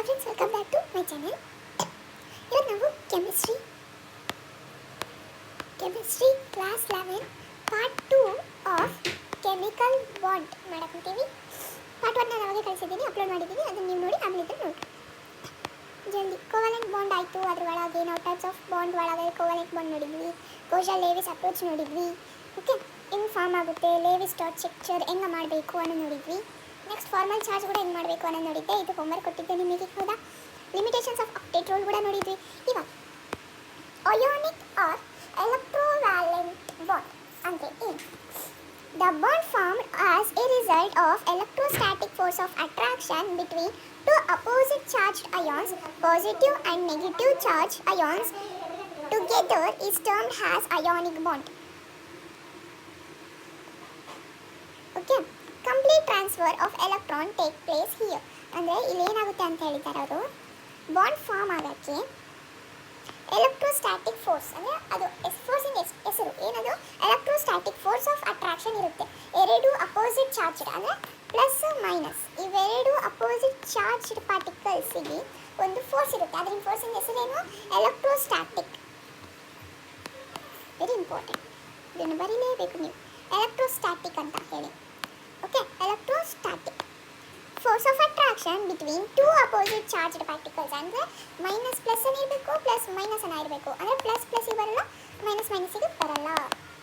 Hi friends, welcome back to my channel. ಇವತ್ತು ನಾವು chemistry class 11 part 2 of chemical bond ಮಾಡಕಂತೀವಿ. Part 1 ನಾನು ಅವಾಗೆ ಕಳಿಸಿದ್ದೀನಿ, ಅಪ್ಲೋಡ್ ಮಾಡಿದ್ದೀನಿ, ಅದನ್ನು ನೀವು ನೋಡಿ ಆಮೇಲೆ ನೋಡಿ ಜಲ್ದಿ. ಕೋವಲೆಂಟ್ ಬಾಂಡ್ ಆಯಿತು, ಅದ್ರ ಒಳಗೆ ನಾವು ಟೈಪ್ಸ್ ಆಫ್ ಬಾಂಡ್ ಒಳಗೆ ಕೋವಲೆಂಟ್ ಬಾಂಡ್ ನೋಡಿದ್ವಿ, ಕೋಶಲ್-ಲೇವಿಸ್ ಅಪ್ರೋಚ್ ನೋಡಿದ್ವಿ. ಓಕೆ, ಹೆಂಗೆ ಫಾರ್ಮ್ ಆಗುತ್ತೆ, ಲೇವಿಸ್ ಡಾಟ್ ಸ್ಟ್ರಕ್ಚರ್ ಹೆಂಗೆ ಮಾಡಬೇಕು ಅನ್ನೋ ನೋಡಿದ್ವಿ. ನೆಕ್ಸ್ಟ್ ಫಾರ್ಮಲ್ ಚಾರ್ಜ್ ಕೂಡ ಹೆಂಗೆ ಮಾಡಬೇಕು ಅನ್ನೋ ನೋಡಿದ್ದೆ. ಇದು ಹೋಮ್ವರ್ಕ್ ಕೊಟ್ಟಿದ್ದೆ ನಿಮಗೆ, ಹೌದಾ? ಲಿಮಿಟೇಷನ್ಸ್ ಆಫ್ ಆಕ್ಟೇಟ್ ರೂಲ್ ಕೂಡ ನೋಡಿದ್ವಿ. ಇವಾಗ ಅಯೋನಿಕ್ ಆರ್ ಎಲೆಕ್ಟ್ರೋವ್ಯಾಲೆಂಟ್ ಬಾಂಡ್ ಅಂದರೆ ಏನು? The bond formed as a result of electrostatic force of attraction between two opposite charged ions, positive and negative charged ions together is termed as ionic bond. Okay, complete transfer of electron take place here. ಅಂದರೆ ಇಲ್ಲಿ ಏನಾಗುತ್ತೆ ಅಂತ ಹೇಳಿದ್ದಾರೆ ಅವರು, bond form ಆಗೋಕ್ಕೆ electrostatic force ಅಂದರೆ ಅದು ಫೋರ್ಸಿನ ಹೆಸರು ಏನದು, ಎಲೆಕ್ಟ್ರೋಸ್ಟ್ಯಾಟಿಕ್ ಫೋರ್ಸ್ ಆಫ್ ಅಟ್ರಾಕ್ಷನ್ ಇರುತ್ತೆ. ಎರಡು ಅಪೋಸಿಟ್ ಚಾರ್ಜ್ಡ್ ಅಂದರೆ ಪ್ಲಸ್ ಮೈನಸ್ ಇವೆರಡು ಅಪೋಸಿಟ್ ಚಾರ್ಜ್ಡ್ ಪಾರ್ಟಿಕಲ್ಸಿಗೆ ಒಂದು ಫೋರ್ಸ್ ಇರುತ್ತೆ. ಅದರಿಂದ ಫೋರ್ಸಿನ ಹೆಸರೇನು, ಎಲೆಕ್ಟ್ರೋಸ್ಟ್ಯಾಟಿಕ್. ವೆರಿ ಇಂಪಾರ್ಟೆಂಟ್, ಇದನ್ನು ಬರೀಲೇಬೇಕು ನೀವು, ಎಲೆಕ್ಟ್ರೋಸ್ಟ್ಯಾಟಿಕ್ ಅಂತ ಹೇಳಿ. Okay, electrostatic force of attraction between two opposite charged particles. ಅಂದರೆ ಮೈನಸ್ ಪ್ಲಸ್ ಅನ್ನು ಇರಬೇಕು, ಪ್ಲಸ್ ಮೈನಸ್ ಅನ್ನು ಇರಬೇಕು. ಅಂದರೆ ಪ್ಲಸ್ ಪ್ಲಸ್ಸಿಗೆ ಬರಲ್ಲ, ಮೈನಸ್ ಮೈನಸ್ಸಿಗೆ ಬರಲ್ಲ.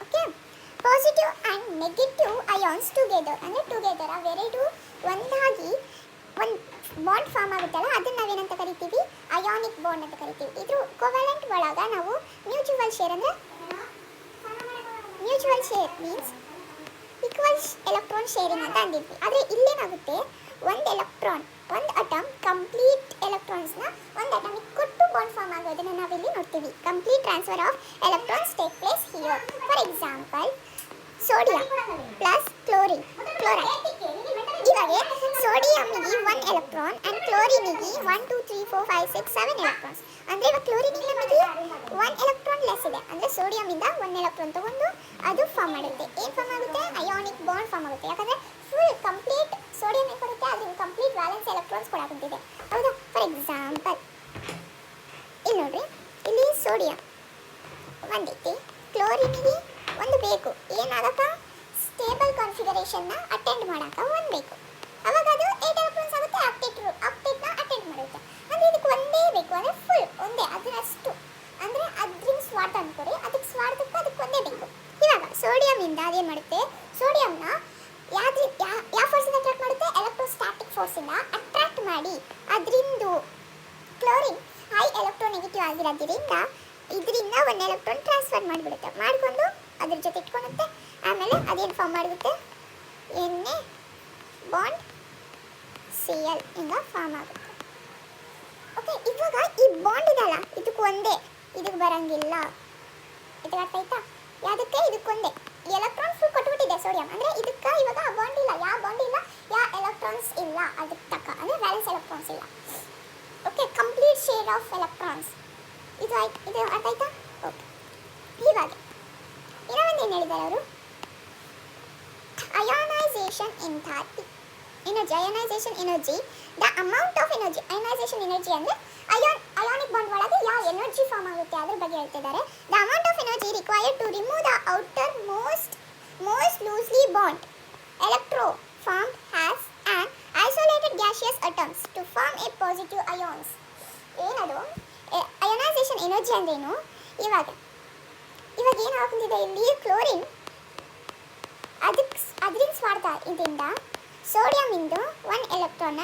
Okay, positive and negative ions together ಅಂದರೆ ಟುಗೆದರ್ ಅವೆರಡು ಒಂದಾಗಿ ಒಂದು ಬಾಂಡ್ ಫಾರ್ಮ್ ಆಗುತ್ತಲ್ಲ, ಅದನ್ನು ನಾವೇನಂತ ಕರಿತೀವಿ, ಅಯಾನಿಕ್ ಬಾಂಡ್ ಅಂತ ಕರಿತೀವಿ. ಇದ್ರ ಕೋವೆಲೆಂಟ್ ಒಳಗೆ ನಾವು ಮ್ಯೂಚುವಲ್ ಶೇರ್ ಅಂದರೆ mutual share means equal electron sharing ಅಂತ ಅಂದಿದ್ವಿ. ಆದರೆ ಇಲ್ಲೇನಾಗುತ್ತೆ, ಒಂದು ಎಲೆಕ್ಟ್ರಾನ್ ಒಂದು ಅಟಮ್ ಕಂಪ್ಲೀಟ್ ಎಲೆಕ್ಟ್ರಾನ್ಸ್ನ ಒಂದು ಅಟಮಿಗೆ ಕೊಟ್ಟು ಬಾಂಡ್ ಫಾರ್ಮ್ ಆಗೋದನ್ನು ನಾವಿಲ್ಲಿ ನೋಡ್ತೀವಿ. Complete transfer of electrons take place here. For example sodium plus chloride. ಇವಾಗ ಸೋಡಿಯಂಗೆ 1 ಎಲೆಕ್ಟ್ರಾನ್ ಆ್ಯಂಡ್ ಕ್ಲೋರಿನಿಗೆ 1 2 3 4 5 6 7 ಎಲೆಕ್ಟ್ರಾನ್ಸ್. ಅಂದರೆ ಇವಾಗ ಕ್ಲೋರಿನಿಗೆ ನಮಗೆ 1 ಎಲೆಕ್ಟ್ರಾನ್ ಲೆಸ್ ಇದೆ. ಅಂದರೆ ಸೋಡಿಯಮಿಂದ 1 ಎಲೆಕ್ಟ್ರಾನ್ ತೊಗೊಂಡು ಅದು ಫಾರ್ಮ್ ಮಾಡುತ್ತೆ. ಏನು ಫಾರ್ಮ್ ಆಗುತ್ತೆ, ಅಯಾನಿಕ್ ಬಾಂಡ್ ಫಾರ್ಮ್ ಆಗುತ್ತೆ. ಯಾಕಂದರೆ ಫುಲ್ ಕಂಪ್ಲೀಟ್ ಸೋಡಿಯಂ ಏನು ಕೊಡುತ್ತೆ, ಅದರಿಂದ ಕಂಪ್ಲೀಟ್ ವ್ಯಾಲೆನ್ಸ್ ಎಲೆಕ್ಟ್ರಾನ್ಸ್ ಕೊಡಾಕಂತಿದೆ, ಹೌದಾ? ಫಾರ್ ಎಕ್ಸಾಂಪಲ್ ಇಲ್ಲಿ ನೋಡ್ರಿ, ಇಲ್ಲಿ ಸೋಡಿಯಂ ಒಂದೈತಿ, ಕ್ಲೋರಿನಿಗೆ ಒಂದು ಬೇಕು. ಏನಾಗಕ್ಕ, ಸ್ಟೇಬಲ್ ಕಾನ್ಫಿಗರೇಷನ್ನ ಅಟೆಂಡ್ ಮಾಡೋಕೆ ಒಂದು ಬೇಕು. ಅವಾಗ ಅದು 8 ಎಲೆಕ್ಟ್ರಾನ್ಸ್ ಆಗುತ್ತೆ, ಆಕ್ಟೇಟ್ನ ಅಟೆಂಡ್ ಮಾಡುತ್ತೆ. ಅಂದರೆ ಇದಕ್ಕೆ ಒಂದೇ ಬೇಕು, ಅಂದರೆ ಫುಲ್ ಒಂದೇ, ಅದರಷ್ಟು. ಅಂದರೆ ಅದ್ರಿಂದ ಸ್ವಾರ್ಥ ಅಂದ್ಕೊಡಿ, ಅದಕ್ಕೆ ಸ್ವಾರ್ಥಕ್ಕೆ ಅದಕ್ಕೆ ಒಂದೇ ಬೇಕು. ಇವಾಗ ಸೋಡಿಯಮಿಂದ ಅದೇನು ಮಾಡುತ್ತೆ, ಸೋಡಿಯಂನ ಯಾವ ಫೋರ್ಸಿಂದ ಅಟ್ರಾಕ್ಟ್ ಮಾಡುತ್ತೆ, ಎಲೆಕ್ಟ್ರೋಸ್ಟ್ಯಾಟಿಕ್ ಫೋರ್ಸಿಂದ ಅಟ್ರಾಕ್ಟ್ ಮಾಡಿ ಅದರಿಂದ ಕ್ಲೋರಿನ್ ಹೈ ಎಲೆಕ್ಟ್ರೋನೆಗೆಟಿವ್ ಆಗಿರೋದ್ರಿಂದ ಇದರಿಂದ 1 ಎಲೆಕ್ಟ್ರಾನ್ ಟ್ರಾನ್ಸ್ಫರ್ ಮಾಡಿಬಿಡುತ್ತೆ, ಮಾಡಿಕೊಂಡು ಅದ್ರ ಜೊತೆ ಇಟ್ಕೊಳುತ್ತೆ. ಆಮೇಲೆ ಅದೇನು ಫಾರ್ಮ್ ಮಾಡುತ್ತೆ, ಎಣ್ಣೆ ಬಾಂಡ್ Cl ಇಂದ ಫಾರ್ಮ್ ಆಗುತ್ತೆ. ಓಕೆ, ಇವಾಗ ಈ ಬಾಂಡ್ ಇದಲ್ಲ, ಇದಕ್ಕೆ ಒಂದೇ, ಇದಕ್ಕೆ ಬರಂಗಿಲ್ಲ. ಇದಕ್ಕೆ ಅರ್ಥ ಆಯ್ತಾ? ಯಾವುದಕ್ಕೆ, ಇದಕ್ಕೊಂದೇ. ಈ ಎಲೆಕ್ಟ್ರಾನ್ ಫುಲ್ ಕೊಟ್ಬಿಟ್ಟಿದೆ ಸೋಡಿಯಂ, ಅಂದರೆ ಇದಕ್ಕೆ ಇವಾಗ ಆ ಬಾಂಡ್ ಇಲ್ಲ, ಯಾವ ಬಾಂಡ್ ಇಲ್ಲ, ಯಾವ ಎಲೆಕ್ಟ್ರಾನ್ಸ್ ಇಲ್ಲ ಅದಕ್ಕೆ ತಕ್ಕ, ಅಂದರೆ ವ್ಯಾಲೆನ್ಸ್ ಎಲೆಕ್ಟ್ರಾನ್ಸ್ ಇಲ್ಲ. Okay, complete share of electrons. ಇದು ಆಯ್ತು, ಇದು ಅರ್ಥ ಆಯ್ತಾ? ಓಕೆ, ಇವಾಗ ಇನ್ನೂ ಒಂದು ಏನು ಹೇಳಿದ್ದಾರೆ ಅವರು, ionisation enthalpy energy. Ionisation energy, the amount of energy. Ionisation energy ಅಂದರೆ ಅಯಾನಿಕ್ ಬಾಂಡ್ ಒಳಗೆ ಯಾವ ಎನರ್ಜಿ ಫಾರ್ಮ್ ಆಗುತ್ತೆ ಅದ್ರ ಬಗ್ಗೆ ಹೇಳ್ತಿದ್ದಾರೆ. The amount of energy required to remove the outermost loosely bond electro formed has and isolated gaseous atoms to form a positive ions. ಏನದು ionisation energy ಅಂದ್ರೇನು? ಇವಾಗ ಏನು ಹಾಕೊಂಡಿದೆ ಇಲ್ಲಿ, ಕ್ಲೋರಿನ್ ಅದರಿಂದ ಸ್ವಾರ್ಥ ಇದರಿಂದ ಸೋಡಿಯಮಿಂದ 1 ಎಲೆಕ್ಟ್ರಾನ್ನ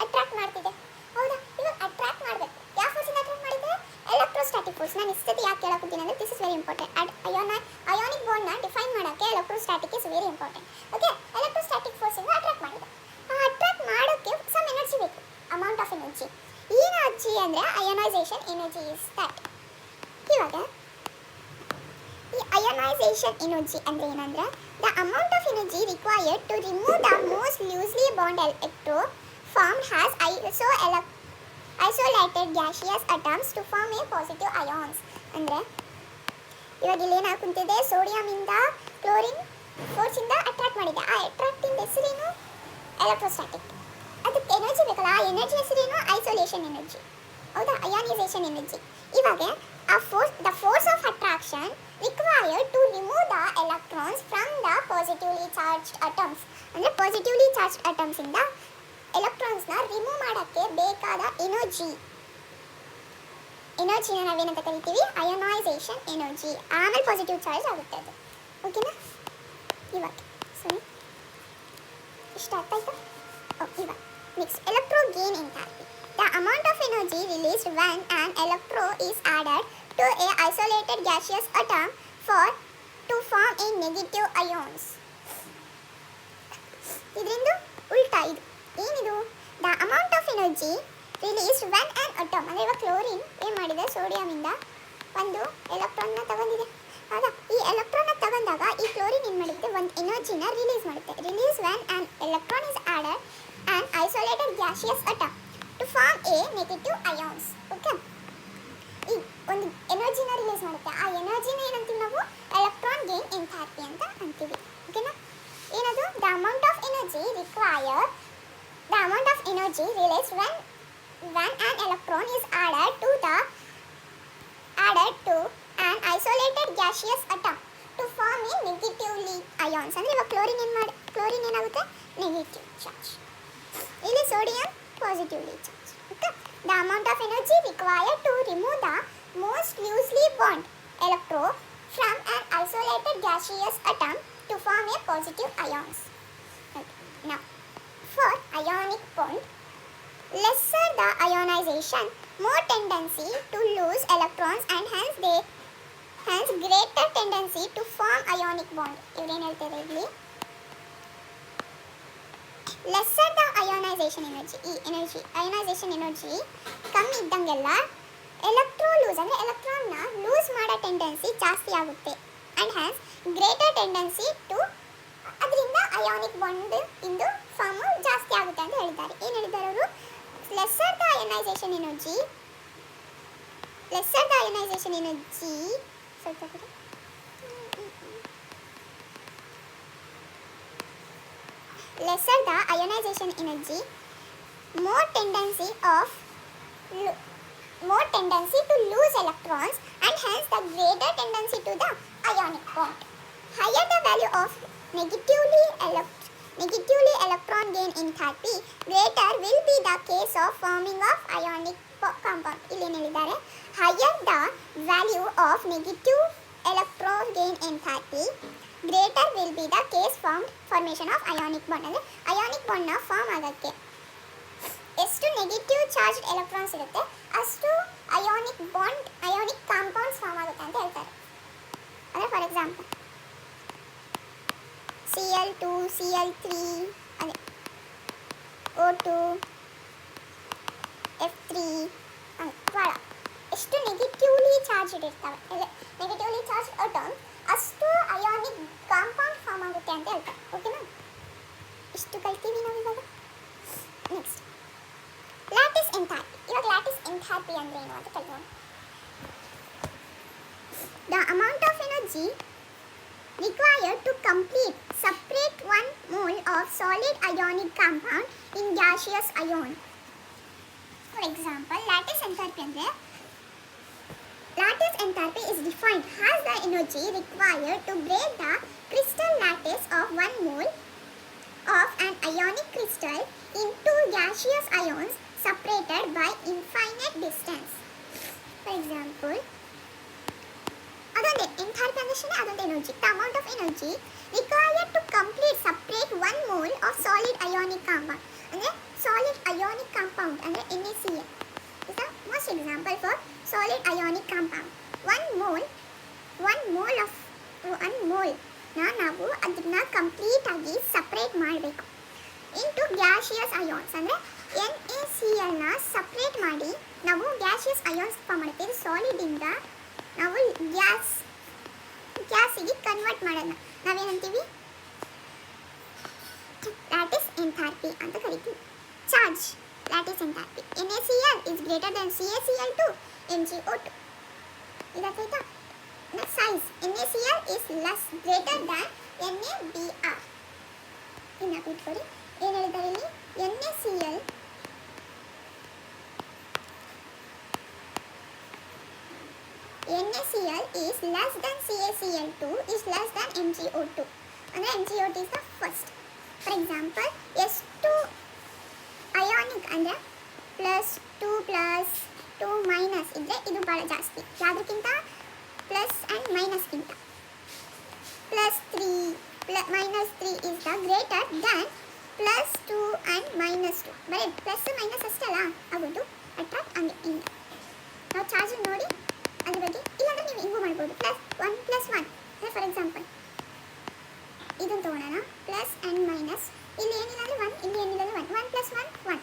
ಅಟ್ರಾಕ್ಟ್ ಮಾಡ್ತಿದೆ, ಹೌದಾ? ಇವಾಗ ಅಟ್ರಾಕ್ಟ್ ಮಾಡಬೇಕು, ಯಾವ ಫೋರ್ಸಿಂದ ಅಟ್ರಾಕ್ಟ್ ಮಾಡಿದೆ, ಎಲೆಕ್ಟ್ರೋಸ್ಟ್ಯಾಟಿಕ್ ಫೋರ್ಸ್. ನಾನು ಇಷ್ಟೊತ್ತಿ ಯಾಕೆ ಕೇಳಕ್ಕೊತೀನಿ ಅಂದರೆ this is very important. Ionic ಬಾಂಡ್ನ ಡಿಫೈನ್ ಮಾಡೋಕ್ಕೆ electrostatic is very important. Okay, electrostatic ಫೋರ್ಸಿಂದ ಅಟ್ರಾಕ್ಟ್ ಮಾಡಿದೆ. ಆ ಅಟ್ರಾಕ್ಟ್ ಮಾಡೋಕ್ಕೆ ಸಮ್ ಎನರ್ಜಿ ಬೇಕು, ಅಮೌಂಟ್ ಆಫ್ ಎನರ್ಜಿ. ಈ ಎನರ್ಜಿ ಅಂದರೆ ಅಯಾನೈಸೇಷನ್ ಎನರ್ಜಿ ಇಸ್ ದಟ್. ಇವಾಗ ಈ ಅಯಾನೈಸೇಷನ್ ಎನರ್ಜಿ ಅಂದರೆ ಏನಂದ್ರೆ, the amount of energy required to remove the most loosely bond electro formed has isolated gaseous atoms to form a positive ions. ಅಂದರೆ ಇವಾಗ ಇಲ್ಲಿ ಏನು ಹಾಕುಂತಿದೆ, ಸೋಡಿಯಮಿಂದ ಕ್ಲೋರಿನ್ ಫೋರ್ಸಿಂದ ಅಟ್ರಾಕ್ಟ್ ಮಾಡಿದೆ. ಆ ಅಟ್ರಾಕ್ಟಿಂದ ಹೆಸರೇನು, ಎಲೆಕ್ಟ್ರೋಸ್ಟ್ಯಾಟಿಕ್. ಅದಕ್ಕೆ ಎನರ್ಜಿ ಬೇಕಲ್ಲ, ಆ ಎನರ್ಜಿ ಹೆಸರೇನು? Isolation energy. ಹೌದಾ? Ionisation energy. ಇವಾಗ the force of attraction required to remove the electrons from the positively charged atoms. ಅಂದರೆ ಪಾಸಿಟಿವ್ಲಿ ಚಾರ್ಜ್ಡ್ ಅಟಮ್ಸಿಂದ ಎಲೆಕ್ಟ್ರಾನ್ಸ್ನ ರಿಮೂವ್ ಮಾಡೋಕ್ಕೆ ಬೇಕಾದ ಎನರ್ಜಿನ ನಾವೇನಂತ ಕರಿತೀವಿ? Ionisation energy. ಆಮೇಲೆ ಪಾಸಿಟಿವ್ ಚಾರ್ಜ್ ಆಗುತ್ತೆ ಅದು. ಓಕೆನಾ? ಇವಾಗ ಸರಿ, ಇಷ್ಟ ಅರ್ಥ ಆಯ್ತಾ? ಇವಾಗ next, electro gain enthalpy. The amount of energy released when an electron is added to a isolated gaseous atom to form a negative ions. ಇದರಿಂದ ಉಲ್ಟಾ ಇದು ಏನಿದು? The amount of energy released when on atom. ಅಂದರೆ ಇವಾಗ chlorine ಏನು ಮಾಡಿದೆ? ಸೋಡಿಯಮಿಂದ ಒಂದು ಎಲೆಕ್ಟ್ರಾನ್ನ ತಗೊಂಡಿದೆ. ಆಗ ಈ ಎಲೆಕ್ಟ್ರಾನ್ನ ತಗೊಂಡಾಗ ಈ ಕ್ಲೋರಿನ್ ಏನು ಮಾಡುತ್ತೆ? ಒಂದು ಎನರ್ಜಿನ ರಿಲೀಸ್ ಮಾಡುತ್ತೆ. Release when an electron is added an isolated gaseous atom to form a negative ions. Okay, ಈ ಒಂದು ಎನರ್ಜಿನ ರಿಲೀಸ್ ಮಾಡುತ್ತೆ. ಆ ಎನರ್ಜಿನ ಏನಂತೀವಿ ನಾವು? ಎಲೆಕ್ಟ್ರಾನ್ ಗೇನ್ ಎಂಥಾಲ್ಪಿ ಅಂತ ಅಂತೀವಿ. ಓಕೆನಾ? ಏನದು? The amount of energy released when an electron is added to an isolated gaseous atom to form a negatively ions. ಅಂದರೆ ಇವಾಗ ಕ್ಲೋರಿನ್ ಏನಾಗುತ್ತೆ? Negative charge. ಇಲ್ಲಿ sodium positively charge. Okay, the amount of energy required to remove the most loosely bond electron from an isolated gaseous atom to form a positive ions. Now, for ionic bond, lesser the ionization, more tendency to lose electrons and hence greater tendency to form ionic bond. ಇವರೇನು ಹೇಳ್ತಾರೆ ಇಲ್ಲಿ? lesser the ionization energy. ಈ energy ionisation energy ಕಮ್ಮಿ ಇದ್ದಂಗೆಲ್ಲ ಎಲೆಕ್ಟ್ರೋಲೂಸ್ ಅಂದರೆ ಎಲೆಕ್ಟ್ರಾನ್ನ loose ಮಾಡೋ tendency ಜಾಸ್ತಿ ಆಗುತ್ತೆ. And has greater tendency to, ಅದರಿಂದ ಅಯಾನಿಕ್ ಬಾಂಡ್ ಇಂದು ಫಾರ್ಮು ಜಾಸ್ತಿ ಆಗುತ್ತೆ ಅಂತ ಹೇಳಿದ್ದಾರೆ. ಏನು ಹೇಳಿದ್ದಾರೆ ಅವರು? ಲೆಸ್ಸರ್ ದ ಅಯೋನೈಸೇಷನ್ ಎನರ್ಜಿ ಸ್ವಲ್ಪ lesser the ionization energy, more tendency to lose electrons and hence the greater tendency to the ionic bond. Higher the value of negatively electron gain enthalpy, greater will be the case of forming of ionic compound. ಇಲ್ಲಿ ಹೇಳಿದ್ದಾರೆ higher the value of negative electron gain enthalpy, greater will be the case formation of ionic bond. ಅಂದರೆ ionic ಬಾಂಡ್ನ form ಆಗೋಕ್ಕೆ ಎಷ್ಟು negative charged electrons ಇರುತ್ತೆ ಅಷ್ಟು ionic compounds form ಆಗುತ್ತೆ ಅಂತ ಹೇಳ್ತಾರೆ. ಅಂದರೆ ಫಾರ್ ಎಕ್ಸಾಂಪಲ್ Cl2, Cl3, ಅದೇ O2, F3 ಭಾಳ ಎಷ್ಟು ನೆಗೆಟಿವ್ಲಿ ಚಾರ್ಜ್ಡ್ ಇರ್ತವೆ, ನೆಗೆಟಿವ್ಲಿ ಚಾರ್ಜ್ ಅಟಮ್ ಅಷ್ಟು ಅಯಾನಿಕ್ ಕಾಂಪೌಂಡ್ ಫಾರ್ಮ್ ಆಗುತ್ತೆ ಅಂತ ಹೇಳ್ತಾರೆ. ಓಕೆನಾ? ಇಷ್ಟು ಕಲ್ತೀವಿ ನಾವು ಇವಾಗ. Next, lattice enthalpy. ಇವಾಗ ಲ್ಯಾಟಿಸ್ ಎಂಥಾಲ್ಪಿ ಅಂದರೆ ಏನು ಅಂತ ಕಲ್ಯೋಣ. The amount of energy required to separate 1 mole of solid ionic compound in gaseous ion. For example, lattice enthalpy is defined as the energy required to break the crystal lattice of 1 mole of an ionic crystal into gaseous ions separated by infinite distance. For example, ಅದೊಂದೇ enthalpy ಅಂದ್ರೆ ಅದೊಂದು energy. The amount of energy required to separate 1 mole of solid ionic compound. ಅಂದರೆ solid ionic compound ಅಂದರೆ NaCl is the most example for solid ionic compound. 1 mole ನಾವು ಅದನ್ನ complete ಆಗಿ separate ಮಾಡಬೇಕು into gaseous ions. ಅಂದರೆ NaClನ separate ಮಾಡಿ ನಾವು gaseous ions form ಮಾಡುತ್ತೆ. ಇದು ಸಾಲಿಡಿಂದ ನಾವು ಗ್ಯಾಸಿಗೆ ಕನ್ವರ್ಟ್ ಮಾಡೋಣ ನಾವೇನಂತೀವಿ? ಲ್ಯಾಟಿಸ್ ಎಂಥಾಲ್ಪಿ ಅಂತ ಕರಿತೀವಿ. Charge lattice enthalpy. NaCl is greater than CaCl2 MgO2. ಇದಾಯ್ತಾ? Next size NaCl is greater than NaBr. ಇನ್ನು ಬಿಟ್ಕೊಡಿ. ಏನು ಹೇಳಿದ್ದಾರೆ ಇಲ್ಲಿ? NaCl NaCl is less than CaCl2 is less than MgO2. ಅಂದರೆ MgO2 is the first. For example, ಎಷ್ಟು ionic ಅಂದರೆ +2 minus ಇದ್ದರೆ ಇದು ಭಾಳ ಜಾಸ್ತಿ, ಯಾವುದಕ್ಕಿಂತ plus and ಮೈನಸ್ಗಿಂತ. +3 -3 is the greater than +2 and -2. ಬರೀ ಪ್ಲಸ್ ಮೈನಸ್ ಅಷ್ಟಲ್ಲ ಆಗೋದು ಅಟ್ರಾಕ್ಟ್ ಹಂಗೆ ಹಿಂಗೆ. ನಾವು ಚಾರ್ಜ್ ನೋಡಿ ಅದ್ರ ಬಗ್ಗೆ, ಇಲ್ಲಾಂದ್ರೆ ನೀವು ಹಿಂಗೂ ಮಾಡ್ಬೋದು. +1 ಫಾರ್ ಎಕ್ಸಾಂಪಲ್ ಇದನ್ನು ತೊಗೊಳ್ಳೋಣ, ಪ್ಲಸ್ ಆ್ಯಂಡ್ ಮೈನಸ್. ಇಲ್ಲಿ ಏನಿಲ್ಲ ಅಂದರೆ 1, ಇಲ್ಲಿ ಏನಿಲ್ಲ ಅಂದರೆ 1 + 1 1.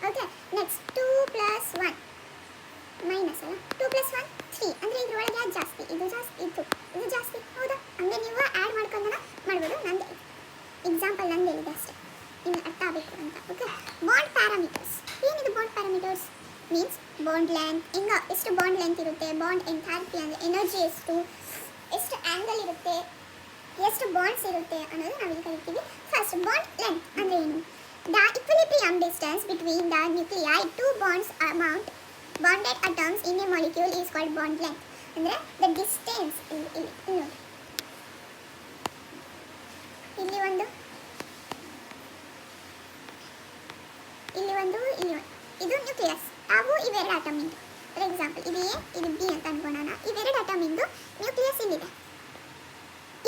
ಓಕೆ, ನೆಕ್ಸ್ಟ್ 2 + 1 ಮೈನಸ್ ಅಲ್ಲ, 2 + 1 3. ಅಂದರೆ ಇದ್ರೊಳಗೆ ಯಾವ್ದು ಜಾಸ್ತಿ, ಇದು ಜಾಸ್ತಿ, ಇದು ಜಾಸ್ತಿ, ಹೌದಾ? ಹಂಗೆ ನೀವು ಆ್ಯಡ್ ಮಾಡ್ಕೊಂಡು ಮಾಡ್ಬೋದು. ನಂದು ಎಕ್ಸಾಂಪಲ್ ನಂದು ಹೇಳಿದೆ ಅಷ್ಟೇ, ಇನ್ನು ಅರ್ಥ ಆಗಬೇಕು ಅಂತ. Okay, bond parameters. ಏನಿದು bond parameters? Means bond length, ಹಿಂಗೆ ಎಷ್ಟು ಬಾಂಡ್ ಲೆಂತ್ ಇರುತ್ತೆ, ಬಾಂಡ್ ಎಂಥಾಲ್ಪಿ ಅಂದರೆ ಎನರ್ಜಿ ಎಷ್ಟು ಆ್ಯಂಗಲ್ ಇರುತ್ತೆ, ಎಷ್ಟು ಬಾಂಡ್ಸ್ ಇರುತ್ತೆ ಅನ್ನೋದು ನಾವಿಲ್ಲಿ ಕರಿತೀವಿ. ಫಸ್ಟ್ ಬಾಂಡ್ ಲೆಂತ್ ಅಂದರೆ ಏನು? The equilibrium distance between the nuclei two bonds amount bonded atoms in a molecule is called bond length. ಅಂದರೆ ದ ಡಿಸ್ಟೆನ್ಸ್ ಇಲ್ಲಿ ನೋಡಿ, ಇಲ್ಲಿ ಒಂದು ಇದು ನ್ಯೂಕ್ಲಿಯಸ್. ಅವು ಇವೆರಡು ಅಟಮಿಂದು. ಫಾರ್ ಎಕ್ಸಾಂಪಲ್ ಇದು ಎ ಇದು ಬಿ ಅಂತ ಅನ್ಕೊಳ್ಳೋಣ. ಇವೆರಡು ಅಟಮಿಂದು ನ್ಯೂಕ್ಲಿಯಸ್ ಇಲ್ಲಿದೆ.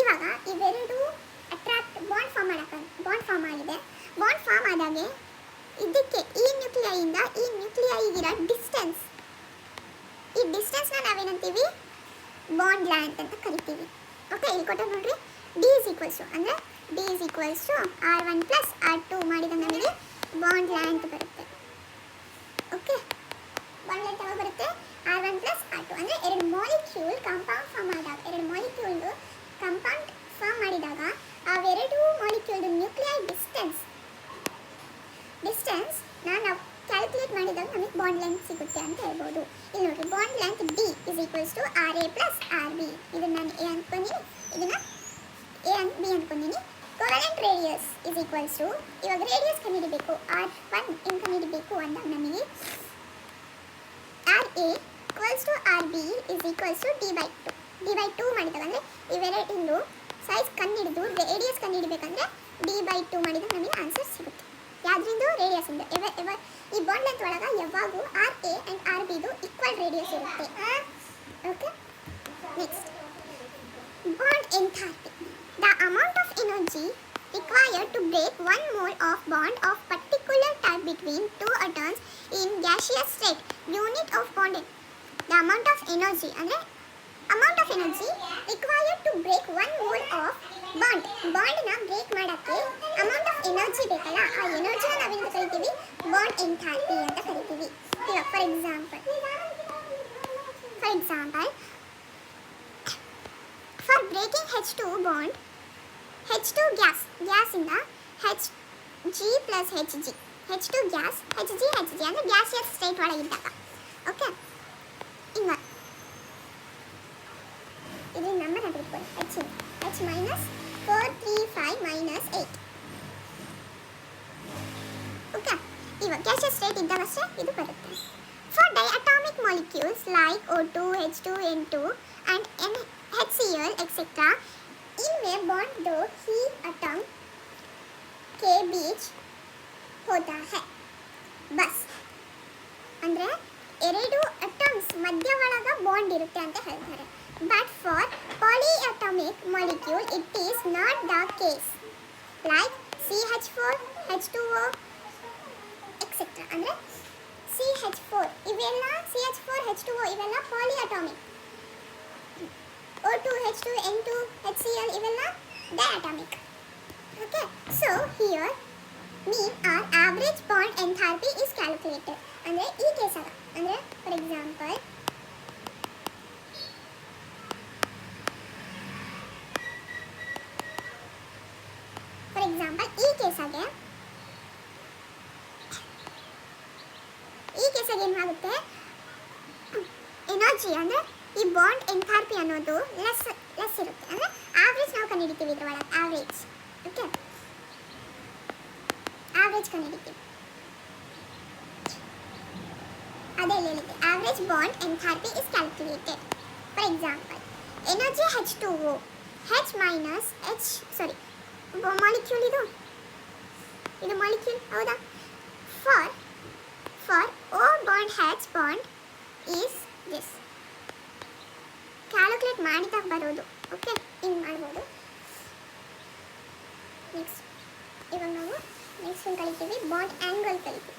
ಇವಾಗ ಇವೆರಡು ಅಟ್ರಾಕ್ಟ್ ಬಾಂಡ್ ಫಾರ್ಮ್ ಆಗಿದೆ. ಬಾಂಡ್ ಫಾರ್ಮ್ ಆದಾಗೆ ಇದಕ್ಕೆ ಈ ನ್ಯೂಕ್ಲಿಯೈಯಿಂದ ಈ ನ್ಯೂಕ್ಲಿಯೈಗಿರೋ ಡಿಸ್ಟೆನ್ಸ್, ಈ ಡಿಸ್ಟೆನ್ಸ್ನ ನಾವೇನಂತೀವಿ ಬಾಂಡ್ ಲೆಂತ್ ಅಂತ ಕರಿತೀವಿ. ಓಕೆ, ಇಲ್ಲಿ ಕೊಟ್ಟು ನೋಡ್ರಿ, D = ಅಂದರೆ D = R1 + R2 ಮಾಡಿದಾಗ ನಮಗೆ ಬಾಂಡ್ ಲೆಂತ್ ಬರುತ್ತೆ. ಓಕೆ, ಬಾಂಡ್ ಲೆಂತ್ ಯಾವಾಗ ಬರುತ್ತೆ? R1 + R2. ಅಂದರೆ ಎರಡು ಮಾಲಿಕ್ಯೂಲ್ ಕಾಂಪೌಂಡ್ ಫಾರ್ಮ್ ಆದಾಗ, ಎರಡು ಮಾಲಿಕ್ಯೂಲ್ದು ಕಾಂಪೌಂಡ್ ಫಾರ್ಮ್ ಮಾಡಿದಾಗ ಅವೆರಡು ಮಾಲಿಕ್ಯೂಲ್ದು ನ್ಯೂಕ್ಲಿಯೈ ಡಿಸ್ಟೆನ್ಸ್ ನಾವು ಕ್ಯಾಲ್ಕುಲೇಟ್ ಮಾಡಿದಾಗ ನಮಗೆ ಬಾಂಡ್ ಲೆಂತ್ ಸಿಗುತ್ತೆ ಅಂತ ಹೇಳ್ಬೋದು. ಇಲ್ಲಿ ನೋಡಿರಿ, bond length D = RA + RB. ಇದನ್ನು ನಾನು A ಅಂದ್ಕೊಂಡಿನಿ, ಇದನ್ನು A and B ಅಂದ್ಕೊಂಡಿನಿ. ಕೋವೆಲೆಂಟ್ ರೇಡಿಯಸ್ ಇವಾಗ ರೇಡಿಯಸ್ ಕಂಡುಹಿಡಿಬೇಕು, R1 ಹೆಂಗೆ ಕಂಡುಹಿಡಿಬೇಕು ಅಂದಾಗ ನಮಗೆ RA = RB = D/2 ಮಾಡಿದಾಗ, ಅಂದರೆ ಇವೆರಡು ಸೈಜ್ ಕಂಡುಹಿಡಿದು ರೇಡಿಯಸ್ ಕಂಡುಹಿಡಬೇಕಂದ್ರೆ D/2 ಮಾಡಿದಾಗ ನಮಗೆ ಆನ್ಸರ್ ಸಿಗುತ್ತೆ. ಯಾವುದರಿಂದ? ರೇಡಿಯಸ್ಸಿಂದ. ಈ ಬಾಂಡ್ ಲೆಂತ್ ಒಳಗೆ ಯಾವಾಗೂ RA and RBದು ಈಕ್ವಲ್ ರೇಡಿಯಸ್ ಇರುತ್ತೆ. Okay, next bond enthalpy. The amount of energy required to break one mole of bond of particular type between two atoms in gaseous state. Unit of bonding. The amount of energy ಅಂದರೆ amount of energy required to break one mole of bond. ಬಾಂಡ್ನ break ಮಾಡೋಕ್ಕೆ amount of energy ಬೇಕಲ್ಲ, ಆ ಎನರ್ಜಿನ ನಾವೇನು ಕರಿತೀವಿ? Bond enthalpy ಅಂತ ಕರಿತೀವಿ. ಇವಾಗ for example for breaking H2 bond, H2 ಗ್ಯಾಸಿಂದ Hg + Hg, H2 gas, Hg ಅಂದರೆ ಗ್ಯಾಸಿಯಸ್ ಸ್ಟೇಟ್ ಒಳಗಿದ್ದಾಗ. ಓಕೆ, ಹಿಂಗೆ ಇದರಿಂದ ನಂಬರ್ ಹಾಕಿಟ್ಕೊಳ್ಳಿ. H -435 - 8. ಓಕೆ, ಇವಾಗ ಗ್ಯಾಸಿಯಸ್ ಸ್ಟೇಟ್ ಇದ್ದಾಗಷ್ಟೇ ಇದು ಬರುತ್ತೆ. For diatomic molecules like O2, H2, N2 and NHCl etc. इनमें बॉन्ड दो ही एटम के बीच होता है. बस ಅಂದರೆ ಎರಡು ಅಟಮ್ಸ್ ಮಧ್ಯ ಒಳಗೆ ಬಾಂಡ್ ಇರುತ್ತೆ ಅಂತ ಹೇಳ್ತಾರೆ. But for polyatomic molecule it is not the case. Like CH4, H2O etcetera. ಅಂದರೆ CH4 ಇವೆಲ್ಲ, CH4, H2O ಇವೆಲ್ಲ ಪಾಲಿಅಟಾಮಿಕ್. O2, H2, N2, HCl ಇವೆಲ್ಲ diatomic. Okay, so here mean our average bond enthalpy is calculated. ಅಂದರೆ ಈ ಕೇಸಾಗ, ಅಂದರೆ for example ಈ ಕೇಸಾಗೆ ಏನಾಗುತ್ತೆ, energy ಅಂದರೆ ಈ ಬಾಂಡ್ ಎಂಥಾಲ್ಪಿ ಅನ್ನೋದು ಲೆಸ್ ಇರುತ್ತೆ. ಅಂದರೆ ಆವ್ರೇಜ್ ನಾವು ಕಂಡುಹಿಡಿತೀವಿ ಇದರೊಳಗೆ, ಆವ್ರೇಜ್. Okay, average ಕಂಡುಹಿಡಿತೀವಿ. ಅದೇ ಹೇಳಿದೆ, average bond enthalpy is calculated. For example energy H2O, H minus H sorry molecule ಇದು ಮಾಲಿಕ್ಯೂಲ್ ಹೌದಾ. For O bond H bond is this. Calculate ಮಾಡಿದಾಗ ಬರೋದು. ಓಕೆ, ಹಿಂಗೆ ಮಾಡ್ಬೋದು. ನೆಕ್ಸ್ಟ್ ಇವಾಗ ನಾವು ನೆಕ್ಸ್ಟ್ ಒಂದು ಕಲಿತೀವಿ ಬಾಂಡ್ ಆ್ಯಂಗಲ್ ಕಲಿತೀವಿ.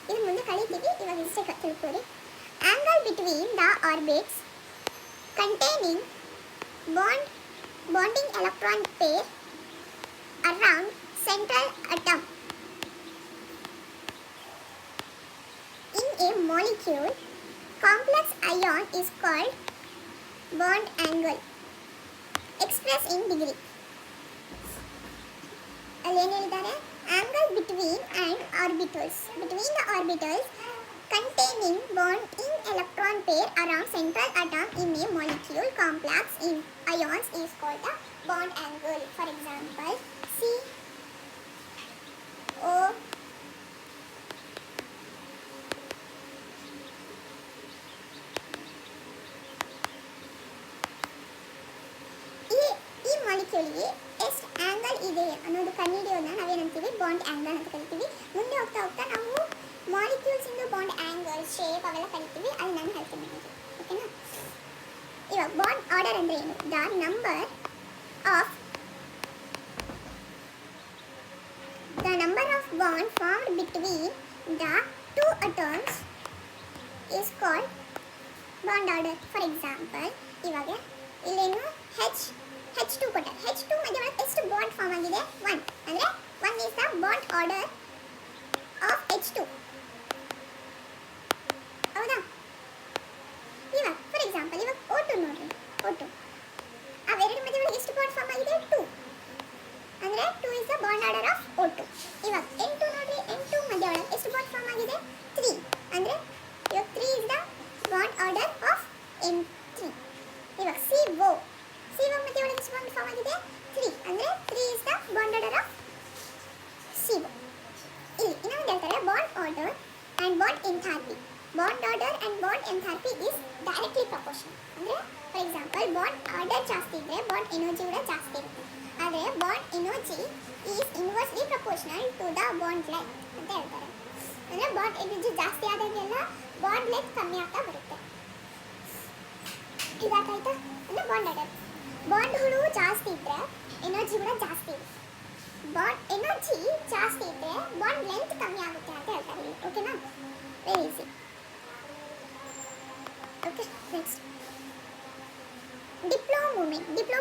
ಇದು ಮುಂದೆ ಕಲಿತೀವಿ, ಇವಾಗ ಇಷ್ಟೇ ತಿಳ್ಕೊಳ್ಳಿ. Angle between the orbits containing bonding electron pair around central atom in a molecule complex ion is called bond angle expressed in degree. ಅಲ್ಲಿ ಏನು ಹೇಳಿದ್ದಾರೆ, angle between the orbitals containing bonding electron pair around central atom in a molecule complex in ions is called the bond angle. For example, CO ಈ ಮಾಲಿಕ್ಯೂಲ್ಗೆ ಎಷ್ಟು angle ಇದೆ ಅನ್ನೋದು ಕಂಡುಹಿಡಿಯೋದನ್ನ ನಾವೇನಂತೀವಿ bond angle ಅಂತ ಕರಿತೀವಿ. ಮುಂದೆ ಹೋಗ್ತಾ ಹೋಗ್ತಾ ನಾವು ಮಾಲಿಕ್ಯೂಲ್ಸ್ ಇಂದು ಬಾಂಡ್ ಆ್ಯಂಗಲ್ ಶೇಪ್ ಅವೆಲ್ಲ ಕಲಿತೀವಿ, ಅಲ್ಲಿ ನಾನು ಹೇಳ್ತೀನಿ ನಿಮಗೆ. ಓಕೆನಾ. ಇವಾಗ ಬಾಂಡ್ ಆರ್ಡರ್ ಅಂದರೆ ಏನು? The number of bond formed between the two atoms is called bond order. For example, ಇವಾಗ ಇಲ್ಲೇನು H2 ಕೊಟ್ಟೆ. H2 ಮಧ್ಯೆ ಎಷ್ಟು ಬಾಂಡ್ ಫಾರ್ಮ್ ಆಗಿದೆ? 1. ಅಂದರೆ 1 is the bond order of H2. ಹೌದಾ. ಇವಾಗ ಫಾರ್ ಎಕ್ಸಾಂಪಲ್ ಇವಾಗ O2 ನೋಡ್ರಿ. O2 ಅವೆರಡು ಮಧ್ಯೆ ಎಷ್ಟು ಬಾಂಡ್ ಫಾರ್ಮ್ ಆಗಿದೆ? 2. ಅಂದರೆ 2 is the bond order of O2. ಇವಾಗ N2 ನೋಡ್ರಿ. N2 ಮಧ್ಯೆ ಒಳಗೆ ಎಷ್ಟು ಬಾಂಡ್ ಫಾರ್ಮ್ ಆಗಿದೆ? 3. ಅಂದರೆ ಇವಾಗ 3 is the bond order of N3. ಇವಾಗ CO ಮಧ್ಯೆ ಒಳಗೆ ಎಷ್ಟು ಬಾಂಡ್ ಫಾರ್ಮ್ ಆಗಿದೆ? 3. ಅಂದರೆ 3 is the bond order of CO. ಇಲ್ಲಿ ಇನ್ನೊಂದು ಹೇಳ್ತಾರೆ bond order and bond enthalpy. Bond order and bond enthalpy is directly proportional. ಅಂದರೆ ಫಾರ್ ಎಕ್ಸಾಂಪಲ್ ಬಾಂಡ್ ಆರ್ಡರ್ ಜಾಸ್ತಿ ಇದ್ದರೆ ಬಾಂಡ್ ಎನರ್ಜಿ ಕೂಡ ಜಾಸ್ತಿ ಇರುತ್ತೆ. ಆದರೆ bond energy is inversely proportional to the bond length ಅಂತ ಹೇಳ್ತಾರೆ. ಅಂದರೆ ಬಾಂಡ್ ಎನರ್ಜಿ ಜಾಸ್ತಿ ಆದಾಗೆಲ್ಲ ಬಾಂಡ್ ಲೆಂತ್ ಕಮ್ಮಿ ಆಗ್ತಾ ಬರುತ್ತೆ. ಇದಾಯ್ತಾ? ಅಂದರೆ ಬಾಂಡ್ ಆರ್ಡರ್. ಬಾಂಡ್ಗಳು ಜಾಸ್ತಿ ಇದ್ದರೆ ಎನರ್ಜಿ ಕೂಡ ಜಾಸ್ತಿ ಇರುತ್ತೆ. ಬಾಂಡ್ ಎನರ್ಜಿ ಜಾಸ್ತಿ ಇದ್ದರೆ ಬಾಂಡ್ ಲೆಂತ್ ಕಮ್ಮಿ ಆಗುತ್ತೆ ಅಂತ ಹೇಳ್ತಾರೆ ಇಲ್ಲಿ. ಓಕೆನಾ. Very easy. Okay, next dipole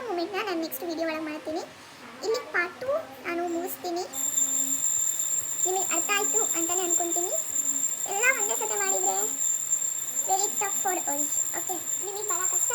ಮೂಮೆಂಟ್ನ ನಾನು ನೆಕ್ಸ್ಟ್ ವಿಡಿಯೋ ಒಳಗೆ ಮಾಡ್ತೀನಿ. ಇಲ್ಲಿ ಪಾರ್ಟ್ 2 ನಾನು ಮುಗಿಸ್ತೀನಿ. ನಿಮಗೆ ಅರ್ಥ ಆಯಿತು ಅಂತಲೇ ಅನ್ಕೊತೀನಿ. ಎಲ್ಲ ಒಂದೇ ಸತಿ ಮಾಡಿದರೆ ವೆರಿ ಟಫ್ ಫಾರ್ ಆಲ್ಸ್. ಓಕೆ, ನಿಮಗೆ ಭಾಳ ಕಷ್ಟ